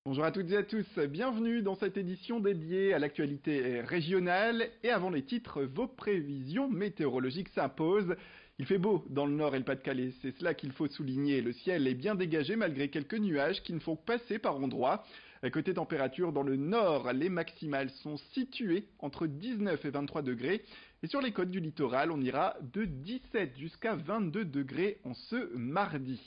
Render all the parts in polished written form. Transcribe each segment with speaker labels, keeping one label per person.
Speaker 1: Bonjour à toutes et à tous, bienvenue dans cette édition dédiée à l'actualité régionale. Et avant les titres, vos prévisions météorologiques s'imposent. Il fait beau dans le Nord et le Pas-de-Calais, c'est cela qu'il faut souligner. Le ciel est bien dégagé malgré quelques nuages qui ne font que passer par endroits. Côté température, dans le Nord, les maximales sont situées entre 19 et 23 degrés. Et sur les côtes du littoral, on ira de 17 jusqu'à 22 degrés en ce mardi.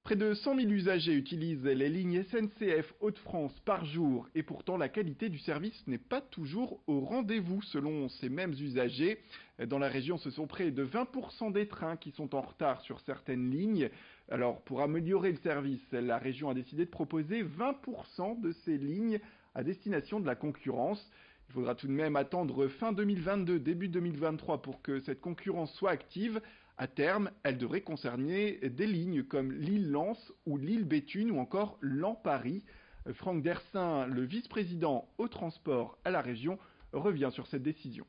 Speaker 1: Près de 100 000 usagers utilisent les lignes SNCF Hauts-de-France par jour et pourtant la qualité du service n'est pas toujours au rendez-vous selon ces mêmes usagers. Dans la région, ce sont près de 20% des trains qui sont en retard sur certaines lignes. Alors pour améliorer le service, la région a décidé de proposer 20% de ces lignes à destination de la concurrence. Il faudra tout de même attendre fin 2022, début 2023 pour que cette concurrence soit active. À terme, elle devrait concerner des lignes comme Lille-Lens ou Lille-Béthune ou encore Lens-Paris. Franck Dersin, le vice-président au transport à la région, revient sur cette décision.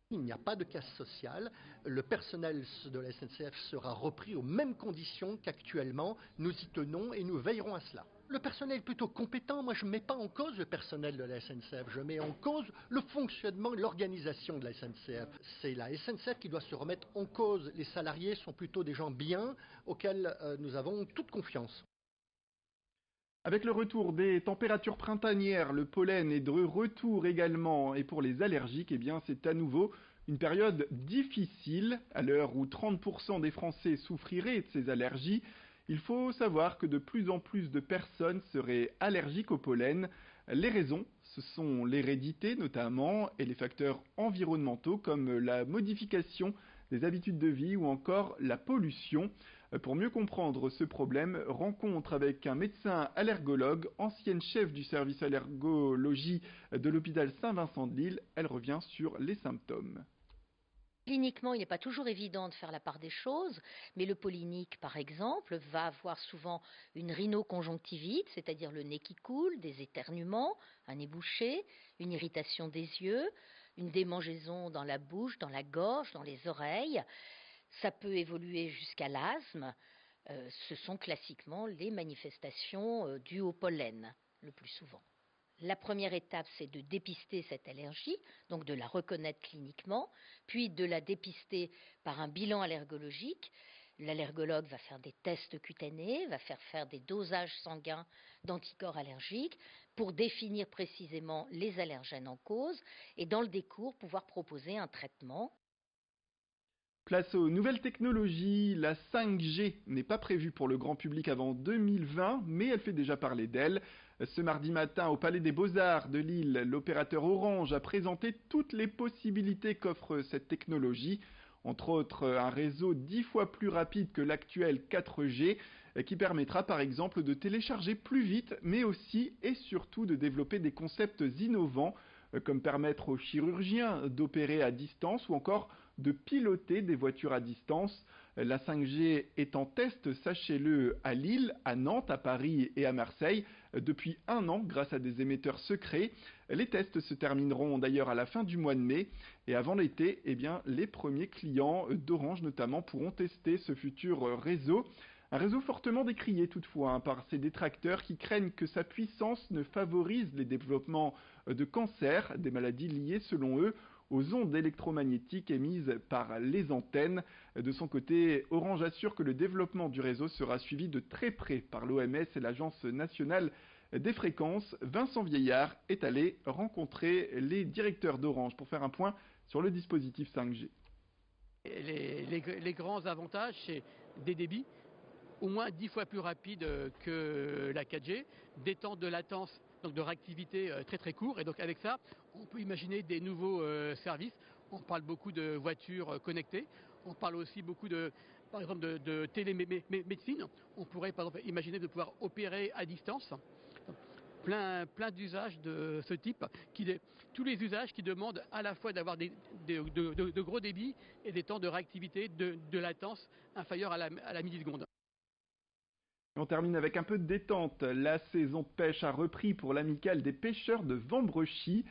Speaker 2: Il n'y a pas de casse sociale. Le personnel de la SNCF sera repris aux mêmes conditions qu'actuellement. Nous y tenons et nous veillerons à cela. Le personnel est plutôt compétent. Moi, je ne mets pas en cause le personnel de la SNCF. Je mets en cause le fonctionnement, l'organisation de la SNCF. C'est la SNCF qui doit se remettre en cause. Les salariés sont plutôt des gens bien auxquels nous avons toute confiance.
Speaker 1: Avec le retour des températures printanières, le pollen est de retour également. Et pour les allergiques, eh bien, c'est à nouveau une période difficile. À l'heure où 30% des Français souffriraient de ces allergies, il faut savoir que de plus en plus de personnes seraient allergiques au pollen. Les raisons, ce sont l'hérédité notamment et les facteurs environnementaux comme la modification des habitudes de vie ou encore la pollution. Pour mieux comprendre ce problème, rencontre avec un médecin allergologue, ancienne chef du service allergologie de l'hôpital Saint-Vincent de Lille. Elle revient sur les symptômes.
Speaker 3: Cliniquement, il n'est pas toujours évident de faire la part des choses, mais le pollinique, par exemple, va avoir souvent une rhinoconjonctivite, c'est-à-dire le nez qui coule, des éternuements, un nez bouché, une irritation des yeux, une démangeaison dans la bouche, dans la gorge, dans les oreilles. Ça peut évoluer jusqu'à l'asthme. Ce sont classiquement les manifestations dues au pollen, le plus souvent. La première étape, c'est de dépister cette allergie, donc de la reconnaître cliniquement, puis de la dépister par un bilan allergologique. L'allergologue va faire des tests cutanés, va faire des dosages sanguins d'anticorps allergiques pour définir précisément les allergènes en cause et dans le décours pouvoir proposer un traitement.
Speaker 1: Place aux nouvelles technologies, la 5G n'est pas prévue pour le grand public avant 2020, mais elle fait déjà parler d'elle. Ce mardi matin, au Palais des Beaux-Arts de Lille, l'opérateur Orange a présenté toutes les possibilités qu'offre cette technologie, entre autres un réseau 10 fois plus rapide que l'actuel 4G, qui permettra par exemple de télécharger plus vite, mais aussi et surtout de développer des concepts innovants, comme permettre aux chirurgiens d'opérer à distance ou encore de piloter des voitures à distance. La 5G est en test, sachez-le, à Lille, à Nantes, à Paris et à Marseille depuis 1 an grâce à des émetteurs secrets. Les tests se termineront d'ailleurs à la fin du mois de mai et avant l'été, eh bien, les premiers clients d'Orange notamment pourront tester ce futur réseau. Un réseau fortement décrié toutefois par ses détracteurs qui craignent que sa puissance ne favorise les développements de cancers, des maladies liées selon eux aux ondes électromagnétiques émises par les antennes. De son côté, Orange assure que le développement du réseau sera suivi de très près par l'OMS et l'Agence nationale des fréquences. Vincent Vieillard est allé rencontrer les directeurs d'Orange pour faire un point sur le dispositif 5G.
Speaker 4: Les grands avantages, c'est des débits au moins 10 fois plus rapides que la 4G, des temps de latence, donc de réactivité très très courts. Et donc avec ça, on peut imaginer des nouveaux services. On parle beaucoup de voitures connectées. On parle aussi beaucoup par exemple, de télémédecine. On pourrait par exemple imaginer de pouvoir opérer à distance. Plein d'usages de ce type, tous les usages qui demandent à la fois d'avoir de gros débits et des temps de réactivité, de latence inférieurs à la milliseconde.
Speaker 1: On termine avec un peu de détente. La saison de pêche a repris pour l'amicale des pêcheurs de Vambrechy.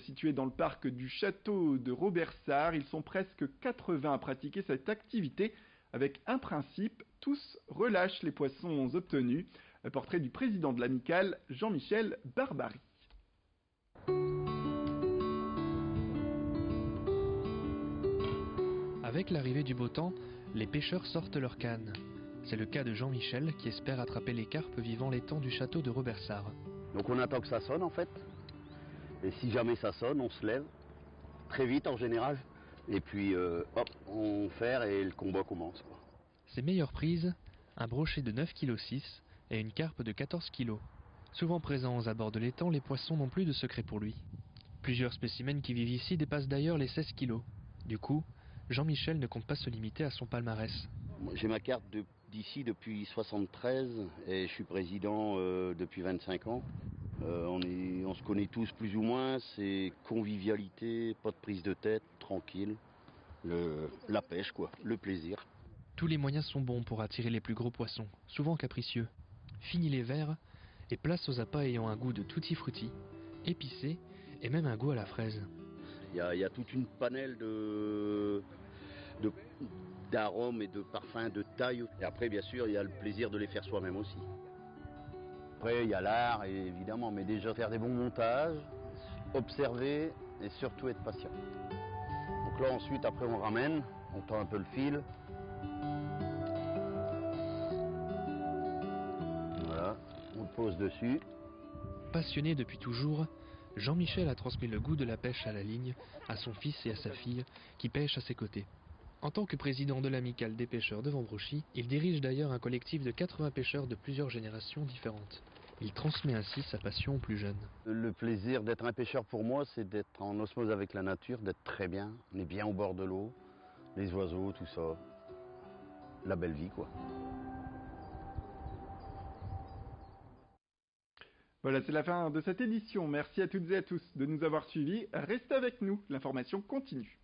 Speaker 1: Situé dans le parc du château de Robersart, ils sont presque 80 à pratiquer cette activité avec un principe, tous relâchent les poissons obtenus. Portrait du président de l'amicale, Jean-Michel Barbary.
Speaker 5: Avec l'arrivée du beau temps, les pêcheurs sortent leurs cannes. C'est le cas de Jean-Michel qui espère attraper les carpes vivant l'étang du château de Robersart.
Speaker 6: Donc on attend que ça sonne en fait. Et si jamais ça sonne, on se lève très vite en général. Et puis hop, on ferre et le combat commence, quoi.
Speaker 5: Ses meilleures prises, un brochet de 9,6 kg et une carpe de 14 kg. Souvent présents à bord de l'étang, les poissons n'ont plus de secret pour lui. Plusieurs spécimens qui vivent ici dépassent d'ailleurs les 16 kg. Du coup, Jean-Michel ne compte pas se limiter à son palmarès.
Speaker 6: J'ai ma carte d'ici depuis 73 et je suis président depuis 25 ans. On se connaît tous plus ou moins, c'est convivialité, pas de prise de tête, tranquille. La pêche quoi, le plaisir.
Speaker 5: Tous les moyens sont bons pour attirer les plus gros poissons, souvent capricieux. Fini les verres et place aux appâts ayant un goût de tutti frutti, épicé et même un goût à la fraise.
Speaker 6: Il y a toute une panelle d'arômes et de parfums, de taille. Et après, bien sûr, il y a le plaisir de les faire soi-même aussi. Après, il y a l'art, évidemment, mais déjà faire des bons montages, observer et surtout être patient. Donc là, ensuite, après, on ramène, on tend un peu le fil. Voilà, on le pose dessus.
Speaker 5: Passionné depuis toujours, Jean-Michel a transmis le goût de la pêche à la ligne à son fils et à sa fille qui pêchent à ses côtés. En tant que président de l'amicale des pêcheurs de Vambrochy, il dirige d'ailleurs un collectif de 80 pêcheurs de plusieurs générations différentes. Il transmet ainsi sa passion aux plus jeunes.
Speaker 6: Le plaisir d'être un pêcheur pour moi, c'est d'être en osmose avec la nature, d'être très bien. On est bien au bord de l'eau, les oiseaux, tout ça. La belle vie, quoi.
Speaker 1: Voilà, c'est la fin de cette édition. Merci à toutes et à tous de nous avoir suivis. Restez avec nous, l'information continue.